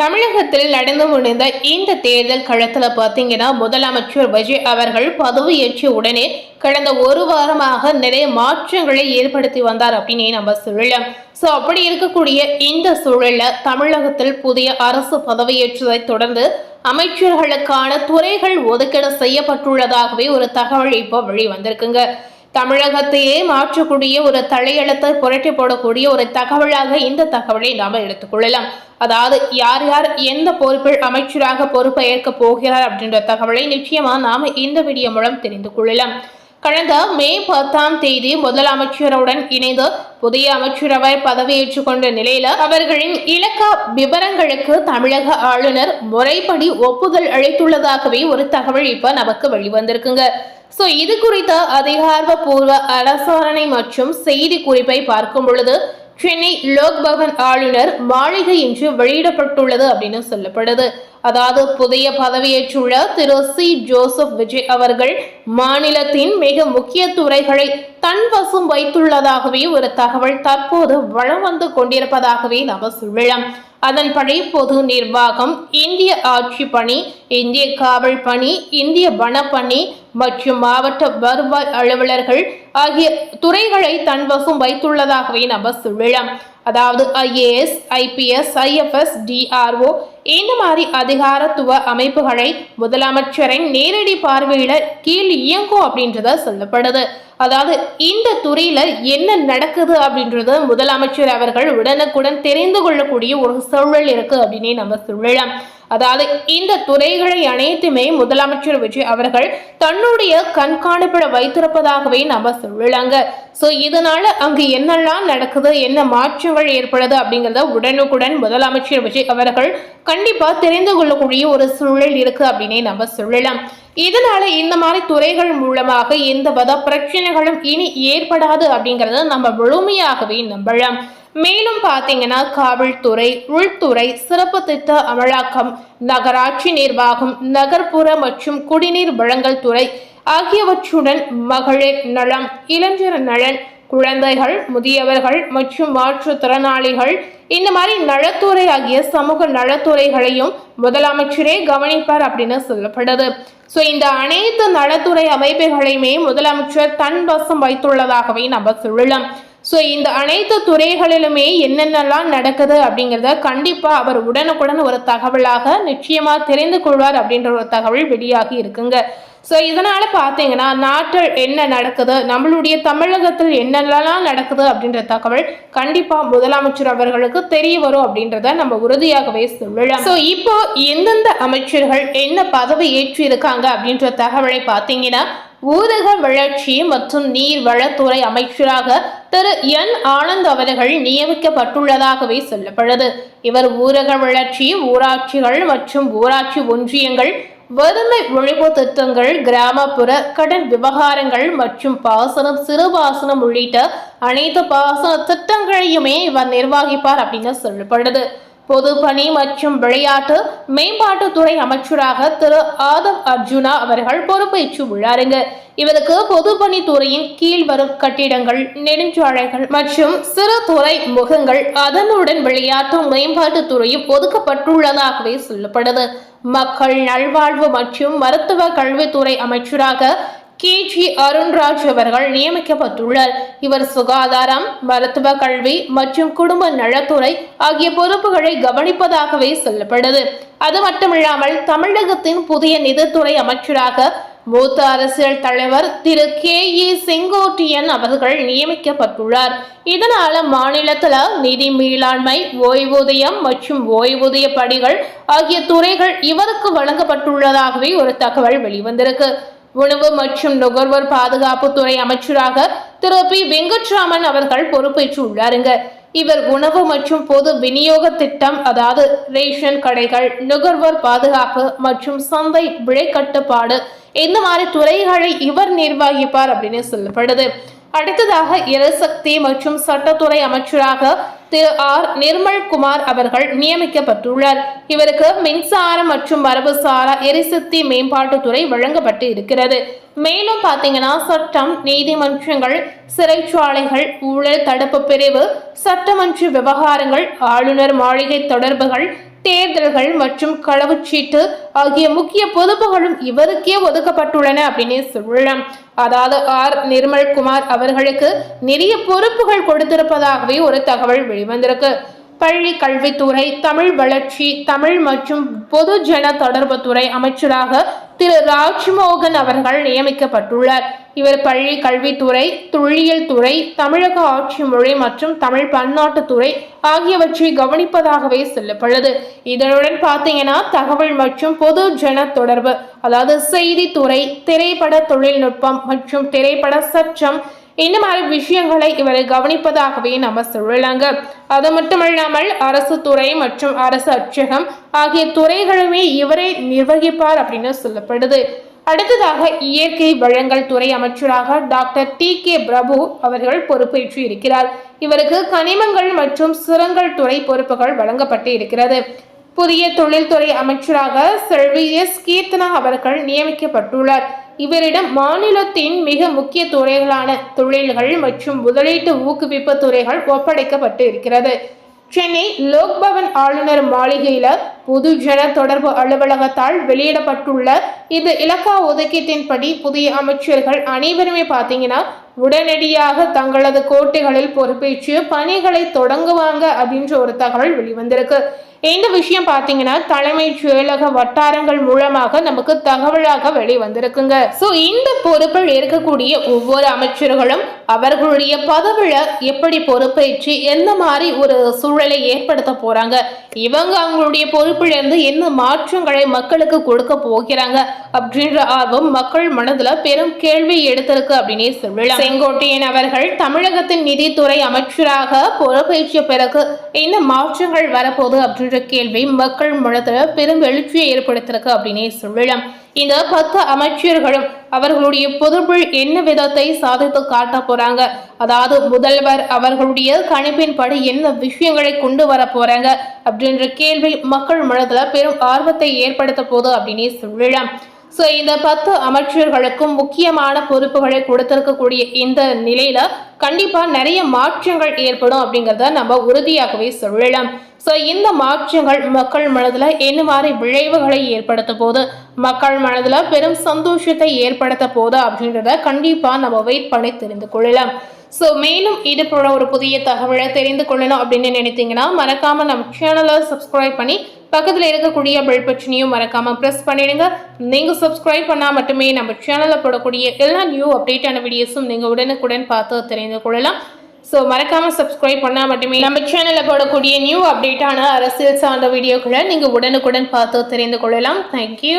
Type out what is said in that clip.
தமிழகத்தில் நடந்து முடிந்த இந்த தேர்தல் களத்துல பாத்தீங்கன்னா முதலமைச்சர் விஜய் அவர்கள் பதவியேற்ற உடனே கடந்த ஒரு வாரமாக நிறைய மாற்றங்களை ஏற்படுத்தி வந்தார் அப்படின்னு நம்ம சொல்லலாம். சோ அப்படி இருக்கக்கூடிய இந்த சூழல்ல தமிழகத்தில் புதிய அரசு பதவியேற்றதை தொடர்ந்து அமைச்சர்களுக்கான துறைகள் ஒதுக்கீடு செய்யப்பட்டுள்ளதாகவே ஒரு தகவல் இப்போ வெளிவந்திருக்குங்க. தமிழகத்தையே மாற்றக்கூடிய ஒரு தலையெழுத்தை புரட்டி போடக்கூடிய ஒரு தகவலாக இந்த தகவலை நாம எடுத்துக்கொள்ளலாம். அதாவது யார் யார் எந்த பொறுப்பில் அமைச்சராக பொறுப்பை ஏற்க போகிறார் அப்படின்ற தகவலை நிச்சயமா நாம இந்த வீடியோ மூலம் தெரிந்து கொள்ளலாம். கடந்த மே 10 முதலமைச்சருடன் இணைந்து புதிய அமைச்சரவை பதவியேற்றுக் கொண்ட நிலையில அவர்களின் இலக்க விவரங்களுக்கு தமிழக ஆளுநர் முறைப்படி ஒப்புதல் அளித்துள்ளதாகவே ஒரு தகவல் இப்ப நமக்கு வெளிவந்திருக்குங்க. சோ இது குறித்த அதிகாரப்பூர்வ அரசாணை மற்றும் செய்தி குறிப்பை பார்க்கும் பொழுது சென்னை லோக்பவன் ஆளுநர் மாளிகை இன்று வெளியிடப்பட்டுள்ளது அப்படின்னு சொல்லப்படுது. அதாவது புதிய பதவியேற்றுள்ள திரு சி ஜோசப் விஜய் அவர்கள் மாநிலத்தின் மிக முக்கிய துறைகளை தன்வசம் வைத்துள்ளதாகவே ஒரு தகவல் தற்போது வளம் வந்து கொண்டிருப்பதாகவே நாம சொல்லலாம். அதன்படி பொது நிர்வாகம், இந்திய ஆட்சி பணி, இந்திய காவல் பணி, இந்திய வனப்பணி மற்றும் மாவட்ட வருவாய் அலுவலர்கள் ஆகிய துறைகளை தன்வசம் வைத்துள்ளதாகவே நம்ம சொல்லலாம். அதாவது IAS, IPS, IFS, DRO இந்த மாதிரி அதிகாரத்துவ அமைப்புகளை முதலமைச்சரின் நேரடி பார்வையில கீழ் இயங்கும் அப்படின்றத சொல்லப்படுது. அதாவது இந்த துறையில என்ன நடக்குது அப்படின்றது முதலமைச்சர் அவர்கள் உடனுக்குடன் தெரிந்து கொள்ளக்கூடிய ஒரு சூழல் இருக்கு அப்படின்னு நம்ம சொல்லலாம். அதாவது இந்த துறைகளை அனைத்துமே முதலமைச்சர் விஜய் அவர்கள் தன்னுடைய கண்காணிப்பிட வைத்திருப்பதாகவே நம்ம சொல்லலாங்க. சோ இதனால அங்கு என்னெல்லாம் நடக்குது, என்ன மாற்றங்கள் ஏற்படுது அப்படிங்கிறத உடனுக்குடன் முதலமைச்சர் விஜய் அவர்கள் கண்டிப்பா தெரிந்து கொள்ளக்கூடிய ஒரு சூழல் இருக்கு அப்படின்னே நம்ம சொல்லலாம். இதனால இந்த மாதிரி துறைகள் மூலமாக எந்த வித பிரச்சனைகளும் இனி ஏற்படாது அப்படிங்கறத நம்ம முழுமையாகவே நம்பலாம். மேலும் பாத்தீங்கன்னா காவல்துறை, உள்துறை, சிறப்பு திட்ட அமலாக்கம், நகராட்சி நிர்வாகம், நகர்ப்புற மற்றும் குடிநீர் வழங்கல் துறை ஆகியவற்றுடன் மகளிர் நலம், இளைஞர் நலன், குழந்தைகள், முதியவர்கள் மற்றும் மாற்றுத்திறனாளிகள் இந்த மாதிரி நலத்துறை ஆகிய சமூக நலத்துறைகளையும் முதலமைச்சரே கவனிப்பார் அப்படின்னு சொல்லப்படுது. சோ இந்த அனைத்து நலத்துறை அமைப்புகளையுமே முதலமைச்சர் தன் வசம் வைத்துள்ளதாகவே நம்ம சொல்லலாம். சோ இந்த அனைத்து துறைகளிலுமே என்னென்னலாம் நடக்குது அப்படிங்கிறத கண்டிப்பா அவர் உடனுக்குடன் ஒரு தகவலாக நிச்சயமா தெரிந்து கொள்வார் அப்படின்ற ஒரு தகவல் வெளியாகி இருக்குங்க. சோ இதனால பாத்தீங்கன்னா நாட்டில் என்ன நடக்குது, நம்மளுடைய தமிழகத்தில் என்னென்னலாம் நடக்குது அப்படின்ற தகவல் கண்டிப்பா முதலமைச்சர் அவர்களுக்கு தெரிய வரும் அப்படின்றத நம்ம உறுதியாகவே சொல்லலாம். சோ இப்போ எந்தெந்த அமைச்சர்கள் என்ன பதவி ஏற்றி இருக்காங்க அப்படின்ற தகவலை பாத்தீங்கன்னா ஊரக வளர்ச்சி மற்றும் நீர்வளத்துறை அமைச்சராக திரு என் ஆனந்த் அவர்கள் நியமிக்கப்பட்டுள்ளதாகவே சொல்லப்படுது. இவர் ஊரக வளர்ச்சி, ஊராட்சிகள் மற்றும் ஊராட்சி ஒன்றியங்கள், வறுமை ஒழிப்பு திட்டங்கள், கிராமப்புற கடன் விவகாரங்கள் மற்றும் பாசனம், சிறுபாசனம் உள்ளிட்ட அனைத்து பாசன திட்டங்களையுமே இவர் நிர்வகிப்பார் அப்படின்னு சொல்லப்படுது. பொதுப்பணி மற்றும் விளையாட்டு மேம்பாட்டுத்துறை அமைச்சராக திரு ஆதம் அர்ஜுனா அவர்கள் பொறுப்பேற்று உள்ளாருங்க. இவருக்கு பொதுப்பணித்துறையின் கீழ் வரும் கட்டிடங்கள், நெடுஞ்சாலைகள் மற்றும் சிறு துறை முகங்கள், அதனுடன் விளையாட்டு மேம்பாட்டுத்துறையும் ஒதுக்கப்பட்டுள்ளதாகவே சொல்லப்படுது. மக்கள் நல்வாழ்வு மற்றும் மருத்துவ கல்வித்துறை அமைச்சராக KG அருண்ராஜ் அவர்கள் நியமிக்கப்பட்டுள்ளார். இவர் சுகாதாரம், மருத்துவ கல்வி மற்றும் குடும்ப நலத்துறை ஆகிய பொறுப்புகளை கவனிப்பதாகவே சொல்லப்படுது. அது மட்டுமில்லாமல் தமிழகத்தின் புதிய நிதித்துறை அமைச்சராக மூத்த அரசியல் தலைவர் திரு KE செங்கோட்டையன் அவர்கள் நியமிக்கப்பட்டுள்ளார். இதனால மாநிலத்துல நிதி மேலாண்மை, ஓய்வூதியம் மற்றும் ஓய்வூதிய படிகள் ஆகிய துறைகள் இவருக்கு வழங்கப்பட்டுள்ளதாகவே ஒரு தகவல் வெளிவந்திருக்கு. உணவு மற்றும் நுகர்வோர் பாதுகாப்பு துறை அமைச்சராக திரு P வெங்கட்ராமன் அவர்கள் பொறுப்பேற்று உள்ளாருங்க. இவர் உணவு மற்றும் பொது விநியோக திட்டம், அதாவது ரேஷன் கடைகள், நுகர்வோர் பாதுகாப்பு மற்றும் சந்தை விலை கட்டுப்பாடு இந்த மாதிரி துறைகளை இவர் நிர்வகிப்பார் அப்படின்னு சொல்லப்படுது. அடுத்ததாக எரிசக்தி மற்றும் சட்டத்துறை அமைச்சராக திரு R நிர்மல்குமார் அவர்கள் நியமிக்கப்பட்டுள்ளார். இவருக்கு மின்சாரம் மற்றும் மரபுசாரா எரிசக்தி மேம்பாட்டுத்துறை வழங்கப்பட்டு இருக்கிறது. மேலும் பாத்தீங்கன்னா சட்டம், நீதிமன்றங்கள், சிறைச்சாலைகள், ஊழல் தடுப்பு பிரிவு, சட்டமன்ற விவகாரங்கள், ஆளுநர் மாளிகை தொடர்புகள், தேர்தல்கள் மற்றும் களவுச்சீட்டு ஆகிய முக்கிய பொறுப்புகளும் இவருக்கே ஒதுக்கப்பட்டுள்ளன அப்படின்னு சொல்லலாம். அதாவது நிர்மல்குமார் அவர்களுக்கு நிறைய பொறுப்புகள் கொடுத்திருப்பதாகவே ஒரு தகவல் வெளிவந்திருக்கு. பள்ளி கல்வித்துறை, தமிழ் வளர்ச்சி, தமிழ் மற்றும் பொதுஜன தொடர்புத்துறை அமைச்சராக திரு ராஜ்மோகன் அவர்கள் நியமிக்கப்பட்டுள்ளார். இவர் பள்ளி கல்வித்துறை, தொல்லியல் துறை, தமிழக ஆட்சி மொழி மற்றும் தமிழ் பன்னாட்டுத்துறை ஆகியவற்றை கவனிப்பதாகவே சொல்லப்படுது. இதனுடன் பார்த்தீங்கன்னா தகவல் மற்றும் பொது ஜன தொடர்பு, அதாவது செய்தித்துறை, திரைப்பட தொழில்நுட்பம் மற்றும் திரைப்பட சட்டம், இந்த மாதிரி விஷயங்களை இவரை கவனிப்பதாகவே நம்ம சொல்லலாங்க. அது மட்டுமல்லாமல் அரசு துறை மற்றும் அரசு அச்சகம் ஆகிய துறைகளுமே இவரை நிர்வகிப்பார் அப்படின்னு சொல்லப்படுது. அடுத்ததாக இயற்கை வளங்கள் துறை அமைச்சராக டாக்டர் TK பிரபு அவர்கள் பொறுப்பேற்று இருக்கிறார். இவருக்கு கனிமங்கள் மற்றும் சுரங்கல் துறை பொறுப்புகள் வழங்கப்பட்டு இருக்கிறது. புதிய தொழில்துறை அமைச்சராக செல்வி கீர்த்தனா அவர்கள் நியமிக்கப்பட்டுள்ளார். இவரிடம் மாநிலத்தின் மிக முக்கிய துறைகளான தொழில்கள் மற்றும் முதலீட்டு ஊக்குவிப்பு துறைகள் ஒப்படைக்கப்பட்டு இருக்கிறது. சென்னை லோக்பவன் ஆளுநர் மாளிகையில பொதுஜன தொடர்பு அலுவலகத்தால் வெளியிடப்பட்டுள்ள இந்த இலக்கா ஒதுக்கீட்டின்படி புதிய அமைச்சர்கள் அனைவருமே பார்த்தீங்கன்னா உடனடியாக தங்களது கோட்டைகளில் பொறுப்பேற்று பணிகளை தொடங்குவாங்க அப்படின்ற ஒரு தகவல் வெளிவந்திருக்கு. இந்த விஷயம் பார்த்தீங்கன்னா தலைமைச் செயலக வட்டாரங்கள் மூலமாக நமக்கு தகவலாக வெளிவந்திருக்குங்க. ஸோ இந்த பொறுப்பில் இருக்கக்கூடிய ஒவ்வொரு அமைச்சர்களும் அவர்களுடைய பதவியில எப்படி பொறுப்பேற்று எந்த மாதிரி ஒரு சூழலை ஏற்படுத்த போறாங்க, இவங்க அவங்களுடைய பொறுப்பில் இருந்து என்ன மாற்றங்களை மக்களுக்கு கொடுக்க போகிறாங்க அப்படின்ற ஆர்வம் மக்கள் மனதுல பெரும் கேள்வி எடுத்திருக்கு அப்படின்னே சொல்லலாம். செங்கோட்டையன் அவர்கள் தமிழகத்தின் நிதித்துறை அமைச்சராக பொறுப்பேற்ற பிறகு என்ன மாற்றங்கள் வரப்போகுது அப்படின்ற கேள்வி மக்கள் மனதுல பெரும் எழுச்சியை ஏற்படுத்திருக்கு அப்படின்னே சொல்லலாம். இந்த 10 அமைச்சர்களும் அவர்களுடைய பொறுப்பில் என்ன விதத்தை சாதித்து காட்ட போறாங்க, அதாவது முதல்வர் அவர்களுடைய கணிப்பின்படி என்ன விஷயங்களை கொண்டு வர போறாங்க அப்படின்ற கேள்வி மக்கள் மனதுல பெரும் ஆர்வத்தை ஏற்படுத்த போது அப்படின்னே சொல்லலாம். ஸோ இந்த 10 அமைச்சர்களுக்கும் முக்கியமான பொறுப்புகளை கொடுத்திருக்கக்கூடிய இந்த நிலையில கண்டிப்பா நிறைய மாற்றங்கள் ஏற்படும் அப்படிங்கிறத நம்ம உறுதியாகவே சொல்லலாம். ஸோ இந்த மாற்றங்கள் மக்கள் மனதில் என்ன மாதிரி விளைவுகளை ஏற்படுத்த போது, மக்கள் மனதில் பெரும் சந்தோஷத்தை ஏற்படுத்த போது அப்படின்றத கண்டிப்பாக நம்ம வெயிட் பண்ணி தெரிந்து கொள்ளலாம். ஸோ மேலும் இது போல ஒரு புதிய தகவலை தெரிந்து கொள்ளணும் அப்படின்னு நினைத்தீங்கன்னா மறக்காம நம்ம சேனலை சப்ஸ்கிரைப் பண்ணி பக்கத்தில் இருக்கக்கூடிய பெல் பட்டனையும் மறக்காம ப்ரெஸ் பண்ணிடுங்க. நீங்கள் சப்ஸ்கிரைப் பண்ணால் மட்டுமே நம்ம சேனலில் போடக்கூடிய எல்லா நியூ அப்டேட்டான வீடியோஸும் நீங்கள் உடனுக்குடன் பார்த்து தெரிந்து கொள்ளலாம். ஸோ மறக்காம சப்ஸ்கிரைப் பண்ணால் மட்டுமே நம்ம சேனலில் போடக்கூடிய நியூ அப்டேட்டான அரசியல் சார்ந்த வீடியோக்களை நீங்கள் உடனுக்குடன் பார்த்து தெரிந்து கொள்ளலாம். தேங்க்யூ.